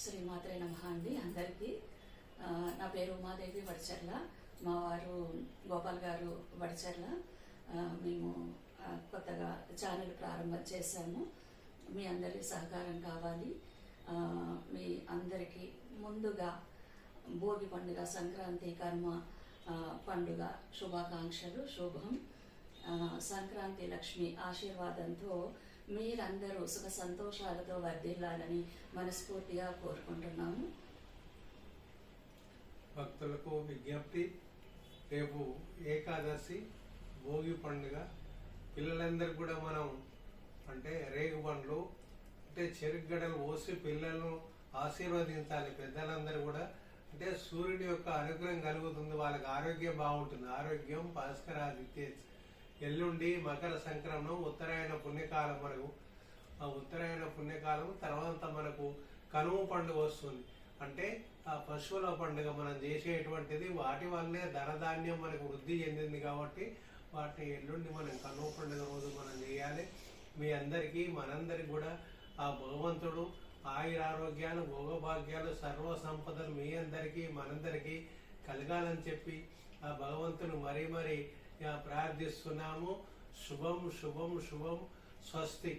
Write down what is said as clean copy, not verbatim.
శ్రీమాత్రే నమః అండి అందరికీ. నా పేరు ఉమాదేవి వడిచెర్ల, మా వారు గోపాల్ గారు వడిచెర్ల. మేము కొత్తగా ఛానల్ ప్రారంభం చేశాము. మీ అందరి సహకారం కావాలి. మీ అందరికీ ముందుగా భోగి పండుగ, సంక్రాంతి, కర్మ పండుగ శుభాకాంక్షలు. శుభం. సంక్రాంతి లక్ష్మి ఆశీర్వాదంతో మీరందరూ సుఖ సంతోషాలతో వర్ధిల్లాలని మనస్ఫూర్తిగా కోరుకుంటున్నాము. భక్తులకు విజ్ఞప్తి, రేపు ఏకాదశి భోగి పండుగ. పిల్లలందరూ కూడా మనం అంటే రేగు పండ్లు అంటే చెరుగడలు పోసి పిల్లలను ఆశీర్వదించాలి. పెద్దలందరూ కూడా అంటే సూర్యుడి యొక్క అనుగ్రహం కలుగుతుంది, వాళ్ళకి ఆరోగ్యం బాగుంటుంది. ఆరోగ్యం భాస్కరాదిత్య. ఎల్లుండి మకర సంక్రమణం, ఉత్తరాయణ పుణ్యకాలం. మనకు ఆ ఉత్తరాయణ పుణ్యకాలం తర్వాత మనకు కనుమ పండుగ వస్తుంది. అంటే ఆ పశువుల పండుగ మనం చేసేటువంటిది. వాటి వల్లే ధనధాన్యం మనకు వృద్ధి చెందింది కాబట్టి వాటిని ఎల్లుండి మనం కనుమ పండుగ రోజు మనం చేయాలి. మీ అందరికీ మనందరికి కూడా ఆ భగవంతుడు ఆయురారోగ్యాలు, భోగభాగ్యాలు, సర్వ సంపదలు మీ అందరికీ మనందరికీ కలగాలని చెప్పి ఆ భగవంతుని మరీ ప్రార్థిస్తున్నాము. శుభం శుభం శుభం. స్వస్తి.